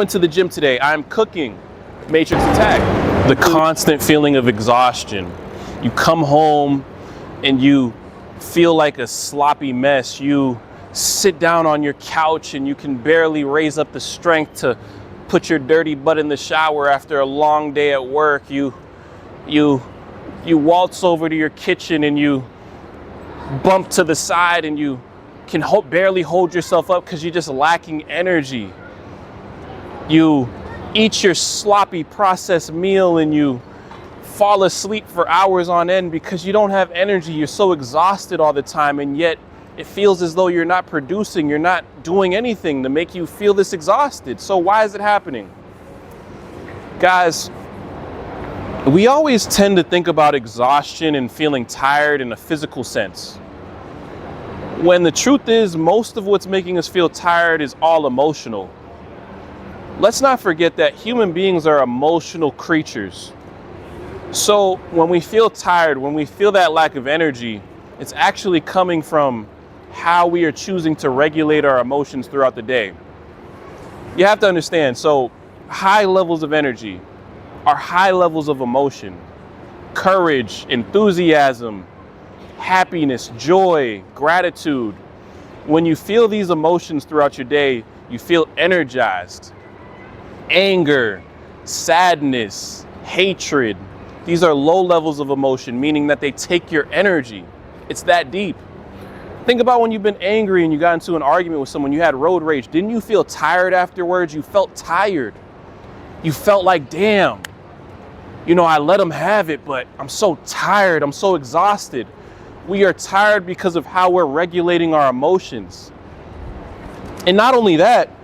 Went to the gym today. I'm cooking. Matrix Attack. The constant feeling of exhaustion. You come home and you feel like a sloppy mess. You sit down on your couch and you can barely raise up the strength to put your dirty butt in the shower after a long day at work. You waltz over to your kitchen and you bump to the side and you can barely hold yourself up because you're just lacking energy. You eat your sloppy processed meal and you fall asleep for hours on end because you don't have energy. You're so exhausted all the time, and yet it feels as though you're not producing, you're not doing anything to make you feel this exhausted. So why is it happening? Guys, we always tend to think about exhaustion and feeling tired in a physical sense, when the truth is most of what's making us feel tired is all emotional. Let's not forget that human beings are emotional creatures. So when we feel tired, when we feel that lack of energy, it's actually coming from how we are choosing to regulate our emotions throughout the day. You have to understand, so high levels of energy are high levels of emotion, courage, enthusiasm, happiness, joy, gratitude. When you feel these emotions throughout your day, you feel energized. Anger, sadness, hatred, these are low levels of emotion, meaning that they take your energy. It's that deep. Think about when you've been angry and you got into an argument with someone, you had road rage. Didn't you feel tired afterwards? You felt tired. You felt like, damn, I let them have it, but I'm so tired. I'm so exhausted. We are tired because of how we're regulating our emotions. And not only that,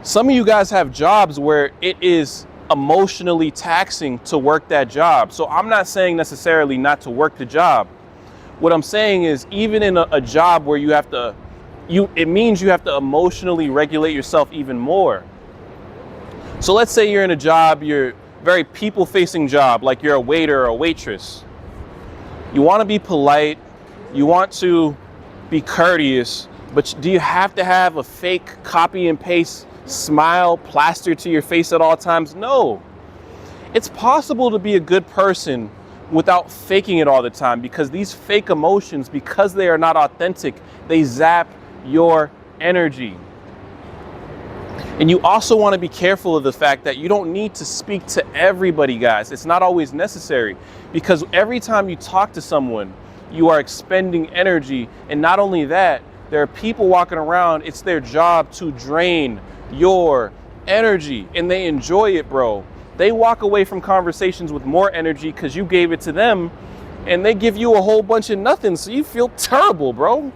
some of you guys have jobs where it is emotionally taxing to work that job. So I'm not saying necessarily not to work the job. What I'm saying is, even in a job where it means you have to emotionally regulate yourself even more. So let's say you're in a job, you're a very people-facing job, like you're a waiter or a waitress. You want to be polite, you want to be courteous, but do you have to have a fake copy and paste smile plastered to your face at all times? No. It's possible to be a good person without faking it all the time, because these fake emotions, because they are not authentic, they zap your energy. And you also want to be careful of the fact that you don't need to speak to everybody, guys. It's not always necessary, because every time you talk to someone, you are expending energy. And not only that, there are people walking around, it's their job to drain your energy, and they enjoy it, bro. They walk away from conversations with more energy because you gave it to them, and they give you a whole bunch of nothing, so you feel terrible, bro.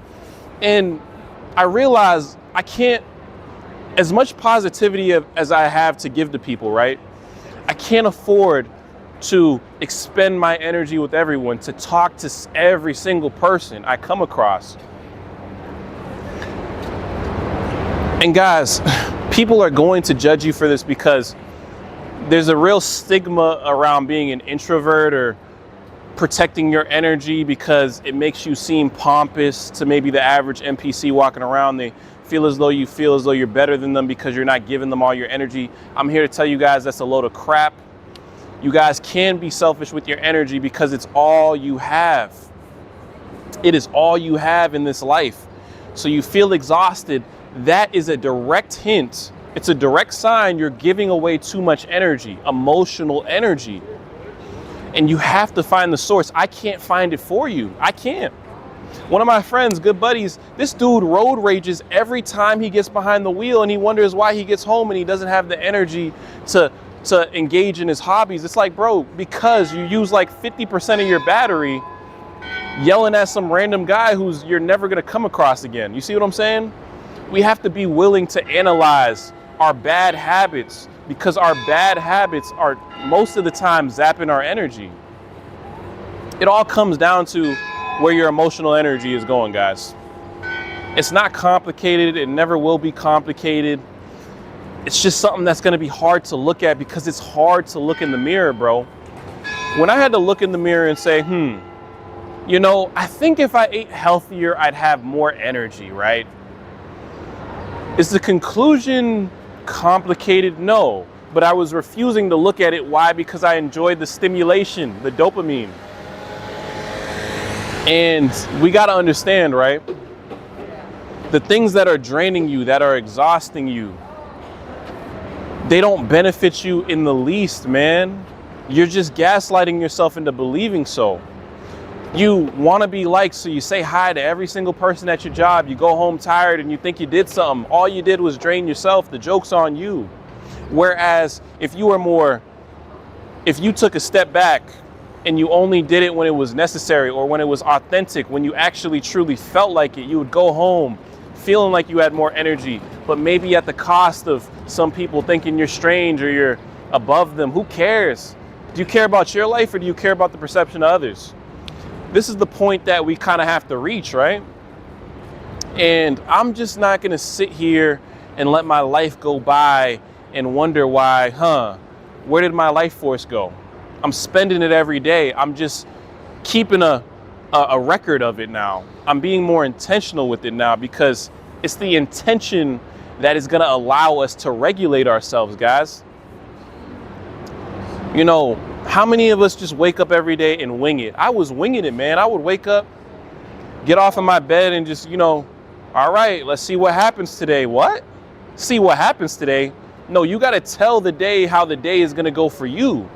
And I realize I can't, as much positivity as I have to give to people, right? I can't afford to expend my energy with everyone, to talk to every single person I come across. And guys, people are going to judge you for this, because there's a real stigma around being an introvert or protecting your energy, because it makes you seem pompous to maybe the average NPC walking around. They feel as though you're better than them because you're not giving them all your energy. I'm here to tell you guys that's a load of crap. You guys can be selfish with your energy because it's all you have. It is all you have in this life. So you feel exhausted. That is a direct hint. It's a direct sign you're giving away too much energy, emotional energy. And you have to find the source. I can't find it for you. I can't. One of my friends, good buddies, this dude road rages every time he gets behind the wheel, and he wonders why he gets home and he doesn't have the energy to engage in his hobbies. It's like, bro, because you use like 50% of your battery yelling at some random guy who's you're never gonna come across again. You see what I'm saying? We have to be willing to analyze our bad habits, because our bad habits are most of the time zapping our energy. It all comes down to where your emotional energy is going, guys. It's not complicated. It never will be complicated. It's just something that's going to be hard to look at, because it's hard to look in the mirror, bro. When I had to look in the mirror and say, I think if I ate healthier, I'd have more energy, right? Is the conclusion complicated? No. But I was refusing to look at it. Why? Because I enjoyed the stimulation, the dopamine. And we got to understand, right? The things that are draining you, that are exhausting you, they don't benefit you in the least, man. You're just gaslighting yourself into believing so. You want to be liked, so you say hi to every single person at your job. You go home tired and you think you did something. All you did was drain yourself. The joke's on you. Whereas if you took a step back and you only did it when it was necessary or when it was authentic, when you actually truly felt like it, you would go home feeling like you had more energy, but maybe at the cost of some people thinking you're strange or you're above them. Who cares? Do you care about your life or do you care about the perception of others? This is the point that we kind of have to reach, right? And I'm just not going to sit here and let my life go by and wonder why, where did my life force go? I'm spending it every day. I'm just keeping a record of it now. I'm being more intentional with it now because it's the intention that is going to allow us to regulate ourselves, guys. You know, how many of us just wake up every day and wing it? I was winging it, man. I would wake up, get off of my bed and just, all right, let's see what happens today. What? See what happens today? No, you got to tell the day how the day is going to go for you.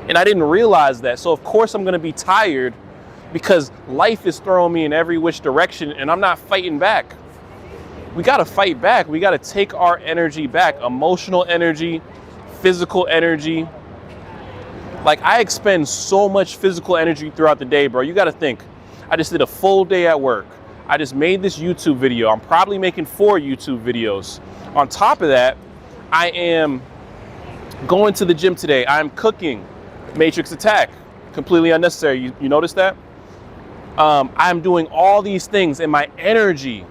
And I didn't realize that. So of course I'm going to be tired because life is throwing me in every which direction and I'm not fighting back. We got to fight back. We got to take our energy back, emotional energy, physical energy. Like I expend so much physical energy throughout the day, bro. You got to think, I just did a full day at work. I just made this YouTube video. I'm probably making 4 YouTube videos. On top of that, I am going to the gym today. I'm cooking Matrix Attack, completely unnecessary. You notice that? I'm doing all these things and my energy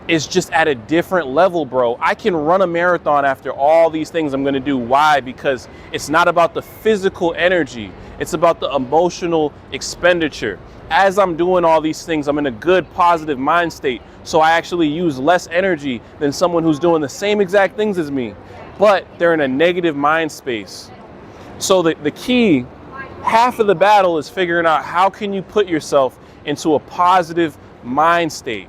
is just at a different level, bro. I can run a marathon after all these things I'm gonna do. Why? Because it's not about the physical energy. It's about the emotional expenditure. As I'm doing all these things, I'm in a good, positive mind state. So I actually use less energy than someone who's doing the same exact things as me, but they're in a negative mind space. So the key, half of the battle is figuring out how can you put yourself into a positive mind state.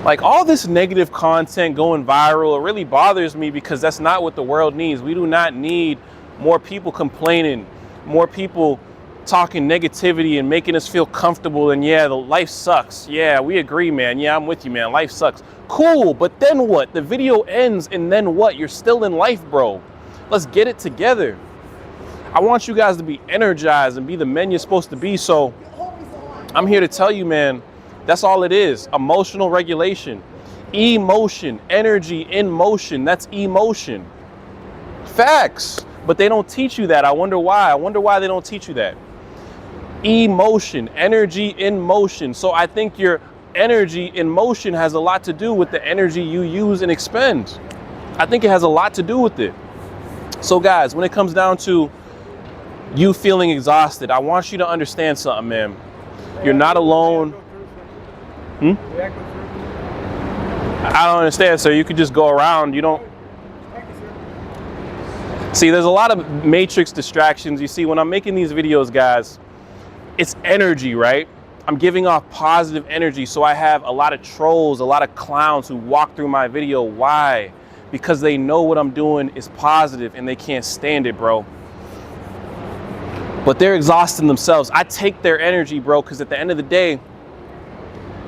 Like all this negative content going viral, it really bothers me because that's not what the world needs. We do not need more people complaining, more people talking negativity and making us feel comfortable. And yeah, the life sucks. Yeah, we agree, man. Yeah, I'm with you, man. Life sucks. Cool, but then what? The video ends and then what? You're still in life, bro. Let's get it together. I want you guys to be energized and be the men you're supposed to be. So I'm here to tell you, man, that's all it is. Emotional regulation, emotion, energy in motion. That's emotion. Facts. But they don't teach you that. I wonder why. I wonder why they don't teach you that. Emotion, energy in motion. So I think your energy in motion has a lot to do with the energy you use and expend. I think it has a lot to do with it. So guys, when it comes down to you feeling exhausted, I want you to understand something, man. You're not alone. I don't understand, sir. You could just go around. You don't. See, there's a lot of matrix distractions. You see, when I'm making these videos, guys, it's energy, right? I'm giving off positive energy. So I have a lot of trolls, a lot of clowns who walk through my video. Why? Because they know what I'm doing is positive and they can't stand it, bro. But they're exhausting themselves. I take their energy, bro, because at the end of the day,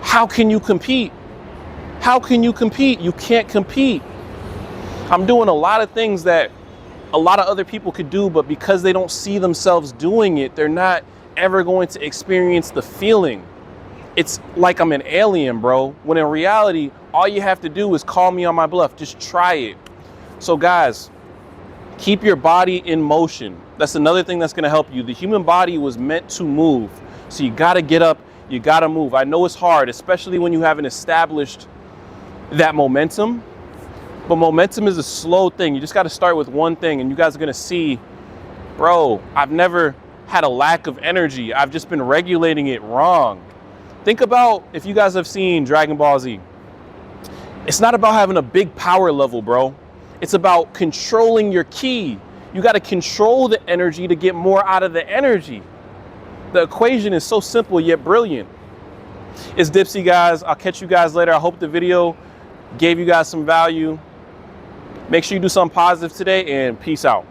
how can you compete? How can you compete? You can't compete. I'm doing a lot of things that a lot of other people could do, but because they don't see themselves doing it, they're not ever going to experience the feeling. It's like I'm an alien, bro. When in reality, all you have to do is call me on my bluff. Just try it. So guys, keep your body in motion. That's another thing that's gonna help you. The human body was meant to move. So you gotta get up, you gotta move. I know it's hard, especially when you haven't established that momentum. But momentum is a slow thing. You just gotta start with one thing and you guys are gonna see, bro, I've never had a lack of energy. I've just been regulating it wrong. Think about if you guys have seen Dragon Ball Z. It's not about having a big power level, bro. It's about controlling your ki. You got to control the energy to get more out of the energy. The equation is so simple yet brilliant. It's Dipsy, guys. I'll catch you guys later. I hope the video gave you guys some value. Make sure you do something positive today, and peace out.